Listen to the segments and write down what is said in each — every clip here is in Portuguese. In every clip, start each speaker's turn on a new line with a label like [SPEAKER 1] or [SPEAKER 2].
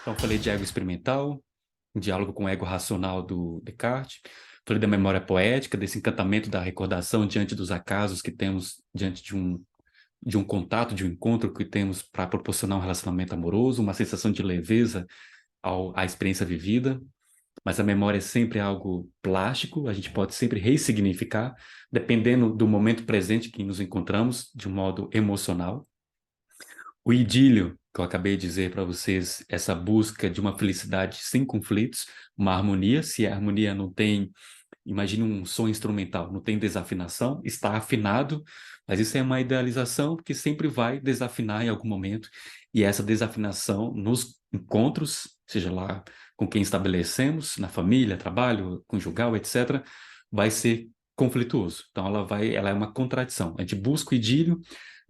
[SPEAKER 1] Então, falei de ego experimental, diálogo com o ego racional do Descartes, falei da memória poética, desse encantamento da recordação diante dos acasos que temos diante de um contato, de um encontro que temos para proporcionar um relacionamento amoroso, uma sensação de leveza à experiência vivida. Mas a memória é sempre algo plástico, a gente pode sempre ressignificar, dependendo do momento presente que nos encontramos, de um modo emocional. O idílio, que eu acabei de dizer para vocês, essa busca de uma felicidade sem conflitos, uma harmonia. Se a harmonia não tem, imagine um som instrumental, não tem desafinação, está afinado, mas isso é uma idealização, porque sempre vai desafinar em algum momento, e essa desafinação nos encontros, seja lá com quem estabelecemos, na família, trabalho, conjugal, etc., vai ser conflituoso. Então ela é uma contradição. A gente busca o idílio,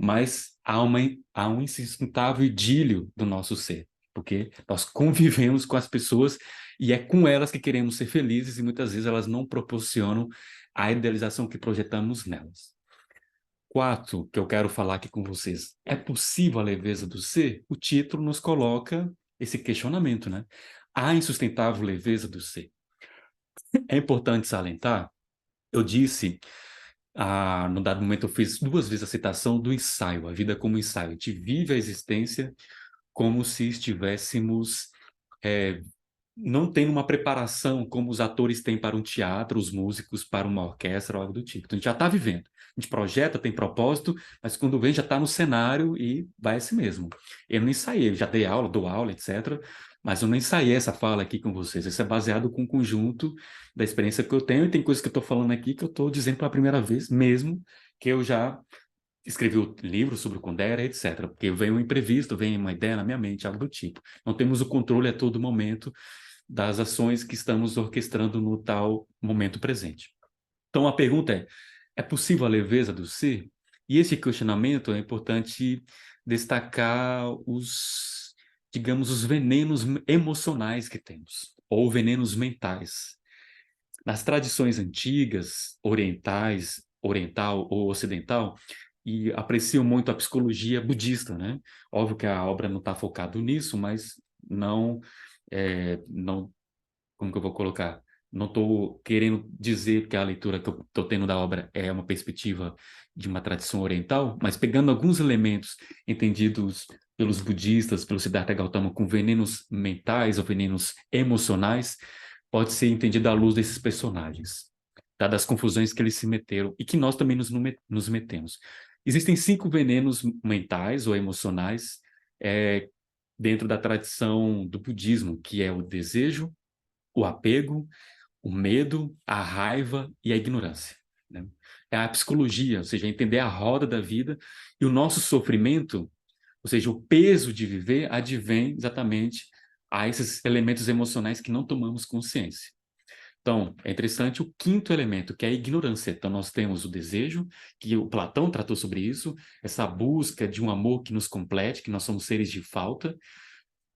[SPEAKER 1] mas há um insustentável idílio do nosso ser, porque nós convivemos com as pessoas e é com elas que queremos ser felizes e muitas vezes elas não proporcionam a idealização que projetamos nelas. Quarto, que eu quero falar aqui com vocês, é possível a leveza do ser? O título nos coloca esse questionamento, né? A insustentável leveza do ser. É importante salientar, eu disse, num dado momento eu fiz duas vezes a citação do ensaio, a vida como ensaio. A gente vive a existência como se estivéssemos não tendo uma preparação como os atores têm para um teatro, os músicos para uma orquestra ou algo do tipo. Então, a gente já está vivendo. A gente projeta, tem propósito, mas quando vem já está no cenário e vai assim mesmo. Eu não ensaiei, já dei aula, dou aula, etc., mas eu não ensaiei essa fala aqui com vocês. Isso é baseado com o conjunto da experiência que eu tenho e tem coisas que eu estou falando aqui que eu estou dizendo pela primeira vez, mesmo que eu já escrevi o livro sobre o Kundera, etc. Porque vem um imprevisto, vem uma ideia na minha mente, algo do tipo. Não temos o controle a todo momento das ações que estamos orquestrando no tal momento presente. Então, a pergunta é possível a leveza do ser? E esse questionamento é importante destacar digamos, os venenos emocionais que temos, ou venenos mentais. Nas tradições antigas, oriental ou ocidental, e aprecio muito a psicologia budista, né? Óbvio que a obra não está focada nisso, mas não, como que eu vou colocar? Não estou querendo dizer que a leitura que eu estou tendo da obra é uma perspectiva de uma tradição oriental, mas pegando alguns elementos entendidos pelos budistas, pelo Siddhartha Gautama, com venenos mentais ou venenos emocionais, pode ser entendido à luz desses personagens, dadas as confusões que eles se meteram e que nós também nos metemos. Existem 5 venenos mentais ou emocionais dentro da tradição do budismo, que é o desejo, o apego, o medo, a raiva e a ignorância, né? É a psicologia, ou seja, entender a roda da vida e o nosso sofrimento, ou seja, o peso de viver advém exatamente a esses elementos emocionais que não tomamos consciência. Então, é interessante o quinto elemento, que é a ignorância. Então, nós temos o desejo, que o Platão tratou sobre isso, essa busca de um amor que nos complete, que nós somos seres de falta.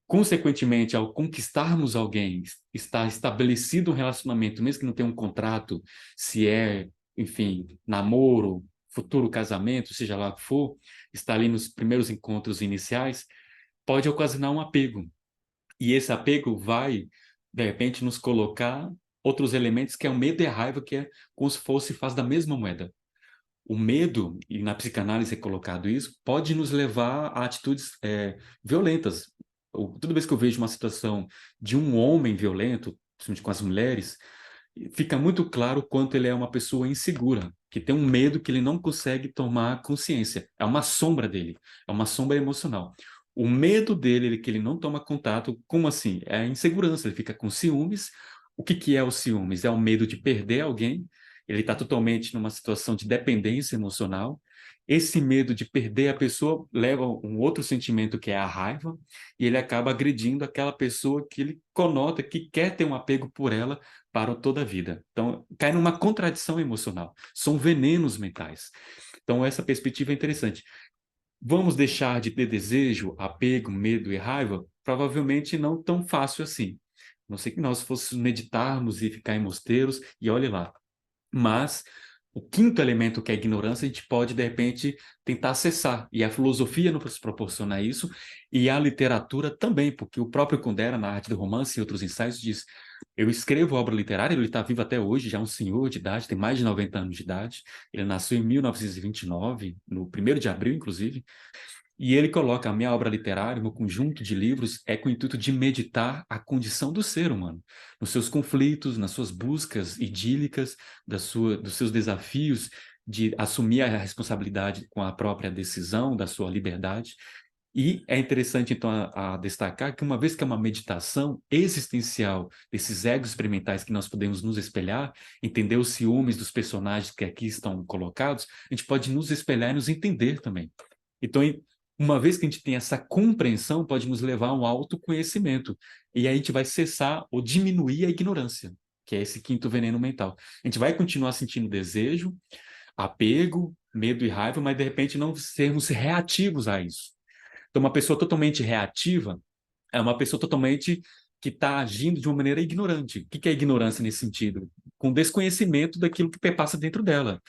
[SPEAKER 1] Consequentemente, ao conquistarmos alguém, está estabelecido um relacionamento, mesmo que não tenha um contrato, se é, enfim, namoro, futuro casamento, seja lá o que for, está ali nos primeiros encontros iniciais, pode ocasionar um apego. E esse apego vai, de repente, nos colocar outros elementos, que é o medo e a raiva, que é como se fosse faz da mesma moeda. O medo, e na psicanálise é colocado isso, pode nos levar a atitudes violentas. Toda vez que eu vejo uma situação de um homem violento, principalmente com as mulheres, fica muito claro o quanto ele é uma pessoa insegura, que tem um medo que ele não consegue tomar consciência. É uma sombra dele, é uma sombra emocional. O medo dele, que ele não toma contato, como assim? É a insegurança, ele fica com ciúmes. O que é o ciúmes? É o medo de perder alguém, ele está totalmente numa situação de dependência emocional. Esse medo de perder a pessoa leva a um outro sentimento, que é a raiva, e ele acaba agredindo aquela pessoa que ele conota que quer ter um apego por ela para toda a vida. Então, cai numa contradição emocional. São venenos mentais. Então, essa perspectiva é interessante. Vamos deixar de ter desejo, apego, medo e raiva? Provavelmente não tão fácil assim. A não sei que nós fôssemos meditarmos e ficar em mosteiros, e olhe lá. Mas o quinto elemento, que é a ignorância, a gente pode, de repente, tentar acessar. E a filosofia nos proporciona isso, e a literatura também, porque o próprio Kundera, na Arte do Romance e outros ensaios, diz: eu escrevo obra literária, ele está vivo até hoje, já é um senhor de idade, tem mais de 90 anos de idade. Ele nasceu em 1929, no 1º de abril, inclusive. E ele coloca: a minha obra literária, meu conjunto de livros, é com o intuito de meditar a condição do ser humano, nos seus conflitos, nas suas buscas idílicas, dos seus desafios de assumir a responsabilidade com a própria decisão, da sua liberdade. E é interessante, então, a destacar que, uma vez que é uma meditação existencial desses egos experimentais que nós podemos nos espelhar, entender os ciúmes dos personagens que aqui estão colocados, a gente pode nos espelhar e nos entender também. Então, uma vez que a gente tem essa compreensão, pode nos levar a um autoconhecimento. E aí a gente vai cessar ou diminuir a ignorância, que é esse quinto veneno mental. A gente vai continuar sentindo desejo, apego, medo e raiva, mas de repente não sermos reativos a isso. Então, uma pessoa totalmente reativa é uma pessoa totalmente que está agindo de uma maneira ignorante. O que é ignorância nesse sentido? Com desconhecimento daquilo que passa dentro dela.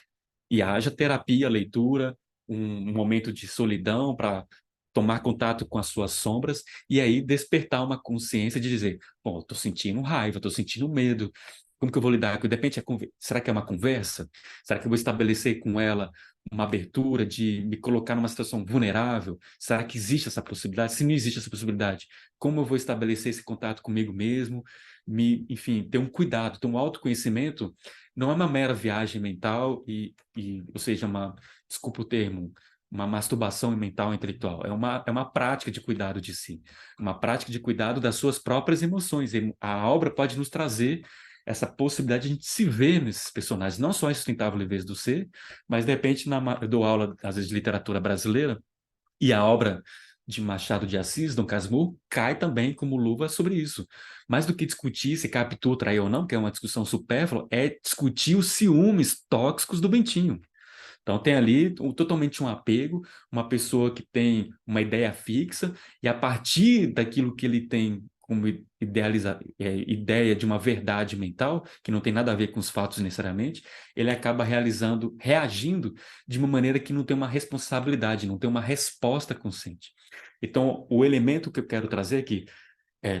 [SPEAKER 1] E haja terapia, leitura, um momento de solidão para tomar contato com as suas sombras e aí despertar uma consciência de dizer: bom, estou sentindo raiva, estou sentindo medo, como que eu vou lidar com? Depende, será que é uma conversa? Será que eu vou estabelecer com ela uma abertura de me colocar numa situação vulnerável? Será que existe essa possibilidade? Se não existe essa possibilidade, como eu vou estabelecer esse contato comigo mesmo? Enfim, ter um cuidado, ter um autoconhecimento. Não é uma mera viagem mental ou seja, desculpa o termo, uma masturbação mental e intelectual. É uma prática de cuidado de si, uma prática de cuidado das suas próprias emoções. E a obra pode nos trazer essa possibilidade de a gente se ver nesses personagens, não só em Sustentável Leveza do Ser, mas de repente eu dou aula, às vezes, de literatura brasileira, e a obra de Machado de Assis, Dom Casmurro, cai também como luva sobre isso. Mais do que discutir se Capitu traiu ou não, que é uma discussão supérflua, é discutir os ciúmes tóxicos do Bentinho. Então tem ali totalmente um apego, uma pessoa que tem uma ideia fixa, e a partir daquilo que ele tem como ideia de uma verdade mental, que não tem nada a ver com os fatos necessariamente, ele acaba reagindo de uma maneira que não tem uma responsabilidade, não tem uma resposta consciente. Então, o elemento que eu quero trazer aqui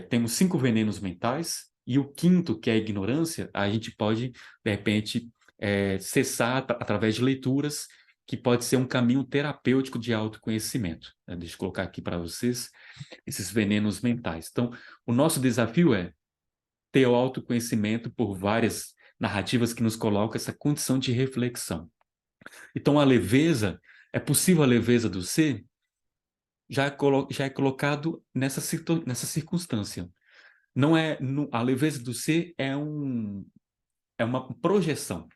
[SPEAKER 1] temos 5 venenos mentais, e o quinto, que é a ignorância, a gente pode, de repente, cessar através de leituras, que pode ser um caminho terapêutico de autoconhecimento. Deixa eu colocar aqui para vocês esses venenos mentais. Então, o nosso desafio é ter o autoconhecimento por várias narrativas que nos colocam essa condição de reflexão. Então, a leveza, é possível a leveza do ser? Já é colocado nessa circunstância. Não é, a leveza do ser é uma projeção.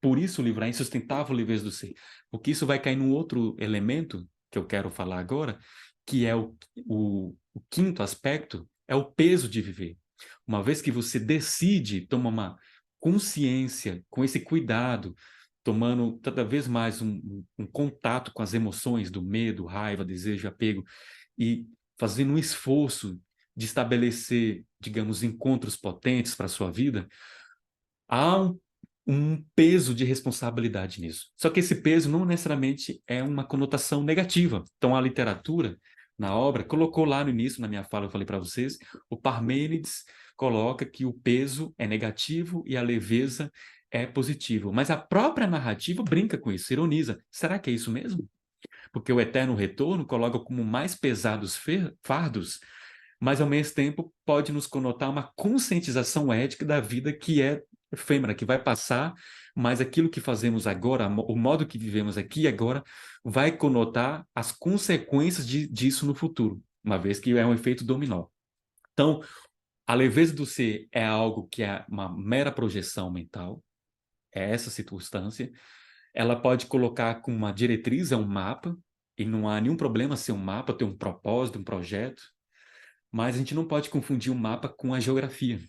[SPEAKER 1] Por isso o livro é insustentável, a leveza do ser. Porque isso vai cair num outro elemento que eu quero falar agora, que é o quinto aspecto, é o peso de viver. Uma vez que você decide, toma uma consciência com esse cuidado, tomando cada vez mais um contato com as emoções do medo, raiva, desejo, apego, e fazendo um esforço de estabelecer, digamos, encontros potentes para a sua vida, há um peso de responsabilidade nisso. Só que esse peso não necessariamente é uma conotação negativa. Então, a literatura, na obra, colocou lá no início, na minha fala, eu falei para vocês, o Parmênides coloca que o peso é negativo e a leveza é positivo. Mas a própria narrativa brinca com isso, ironiza. Será que é isso mesmo? Porque o eterno retorno coloca como mais pesados fardos, mas ao mesmo tempo pode nos conotar uma conscientização ética da vida que é efêmera, que vai passar, mas aquilo que fazemos agora, o modo que vivemos aqui e agora, vai conotar as consequências disso no futuro, uma vez que é um efeito dominó. Então, a leveza do ser é algo que é uma mera projeção mental, é essa circunstância. Ela pode colocar com uma diretriz, é um mapa, e não há nenhum problema ser um mapa, ter um propósito, um projeto, mas a gente não pode confundir o mapa com a geografia.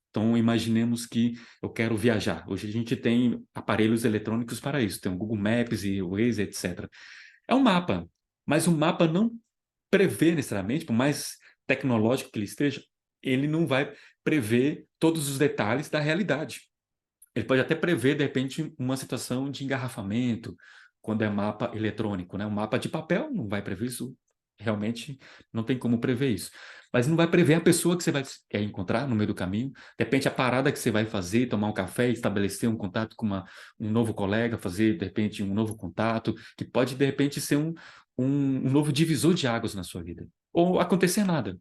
[SPEAKER 1] Então, imaginemos que eu quero viajar. Hoje a gente tem aparelhos eletrônicos para isso, tem o Google Maps e o Waze, etc. É um mapa, mas o mapa não prevê necessariamente, por mais tecnológico que ele esteja, ele não vai prever todos os detalhes da realidade. Ele pode até prever, de repente, uma situação de engarrafamento, quando é mapa eletrônico, né? Um mapa de papel não vai prever isso, realmente não tem como prever isso. Mas não vai prever a pessoa que você vai quer encontrar no meio do caminho, de repente a parada que você vai fazer, tomar um café, estabelecer um contato com um novo colega, fazer, de repente, um novo contato, que pode, de repente, ser um novo divisor de águas na sua vida. Ou acontecer nada.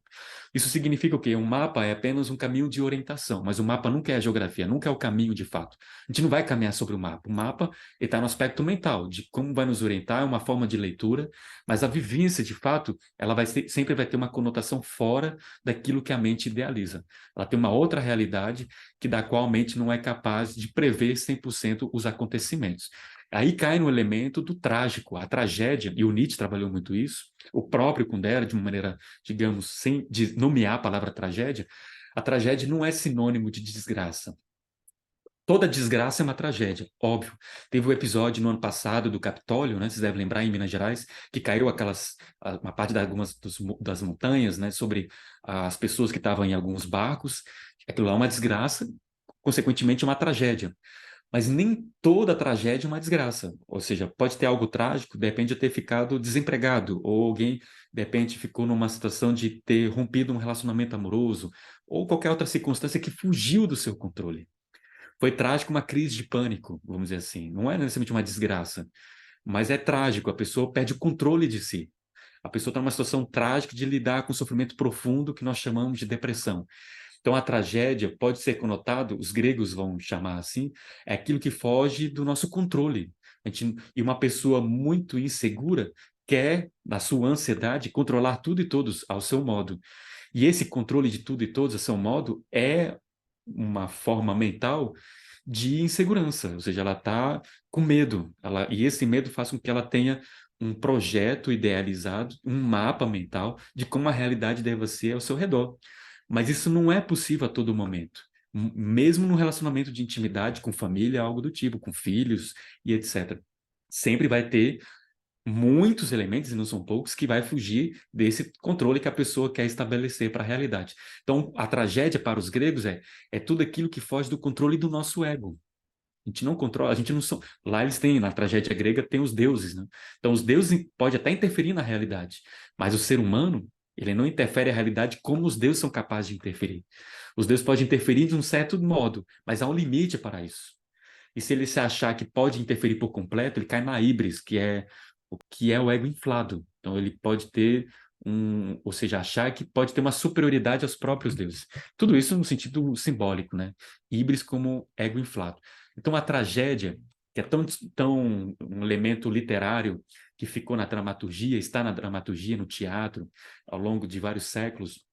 [SPEAKER 1] Isso significa o quê? Um mapa é apenas um caminho de orientação, mas o mapa nunca é a geografia, nunca é o caminho de fato. A gente não vai caminhar sobre o mapa. O mapa está no aspecto mental, de como vai nos orientar, é uma forma de leitura, mas a vivência, de fato, ela sempre vai ter uma conotação fora daquilo que a mente idealiza. Ela tem uma outra realidade da qual a mente não é capaz de prever 100% os acontecimentos. Aí cai no elemento do trágico, a tragédia, e o Nietzsche trabalhou muito isso, o próprio Kundera, de uma maneira, digamos, sem nomear a palavra tragédia, a tragédia não é sinônimo de desgraça. Toda desgraça é uma tragédia, óbvio. Teve o episódio no ano passado do Capitólio, né? Vocês devem lembrar, em Minas Gerais, que caiu uma parte de algumas das montanhas, né? Sobre as pessoas que estavam em alguns barcos. Aquilo lá é uma desgraça, consequentemente uma tragédia. Mas nem toda tragédia é uma desgraça. Ou seja, pode ter algo trágico, de repente, de ter ficado desempregado, ou alguém, de repente, ficou numa situação de ter rompido um relacionamento amoroso, ou qualquer outra circunstância que fugiu do seu controle. Foi trágico uma crise de pânico, vamos dizer assim. Não é necessariamente uma desgraça, mas é trágico. A pessoa perde o controle de si. A pessoa está numa situação trágica de lidar com um sofrimento profundo que nós chamamos de depressão. Então, a tragédia pode ser conotado, os gregos vão chamar assim, é aquilo que foge do nosso controle. E uma pessoa muito insegura quer, na sua ansiedade, controlar tudo e todos ao seu modo. E esse controle de tudo e todos ao seu modo é uma forma mental de insegurança, ou seja, ela está com medo, e esse medo faz com que ela tenha um projeto idealizado, um mapa mental de como a realidade deve ser ao seu redor. Mas isso não é possível a todo momento. Mesmo no relacionamento de intimidade com família, algo do tipo, com filhos e etc. Sempre vai ter muitos elementos, e não são poucos, que vai fugir desse controle que a pessoa quer estabelecer para a realidade. Então, a tragédia para os gregos é tudo aquilo que foge do controle do nosso ego. A gente não controla, a gente não são. Lá eles têm, na tragédia grega, tem os deuses, né? Então, os deuses podem até interferir na realidade, mas o ser humano, ele não interfere na realidade como os deuses são capazes de interferir. Os deuses podem interferir de um certo modo, mas há um limite para isso. E se ele se achar que pode interferir por completo, ele cai na híbris, que é o ego inflado. Então, ele pode ter ou seja, achar que pode ter uma superioridade aos próprios deuses. Tudo isso no sentido simbólico, né? Híbris como ego inflado. Então, a tragédia, que é tão um elemento literário que ficou na dramaturgia, está na dramaturgia, no teatro, ao longo de vários séculos,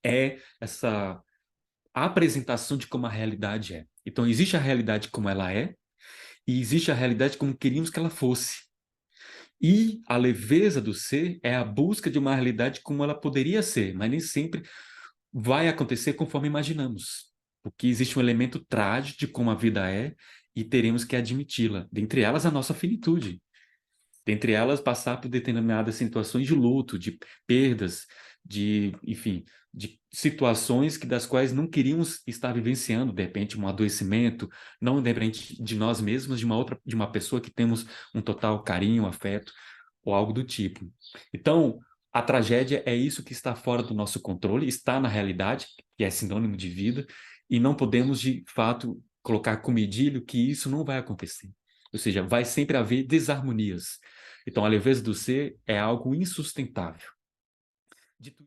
[SPEAKER 1] é essa apresentação de como a realidade é. Então, existe a realidade como ela é, e existe a realidade como queríamos que ela fosse. E a leveza do ser é a busca de uma realidade como ela poderia ser, mas nem sempre vai acontecer conforme imaginamos. Porque existe um elemento trágico de como a vida é e teremos que admiti-la. Dentre elas, a nossa finitude. Dentre elas, passar por determinadas situações de luto, de perdas, enfim, de situações das quais não queríamos estar vivenciando, de repente, um adoecimento, não de repente de nós mesmos, de uma pessoa que temos um total carinho, afeto, ou algo do tipo. Então, a tragédia é isso que está fora do nosso controle, está na realidade, que é sinônimo de vida, e não podemos, de fato, colocar como idílio que isso não vai acontecer. Ou seja, vai sempre haver desarmonias. Então, a leveza do ser é algo insustentável. Dito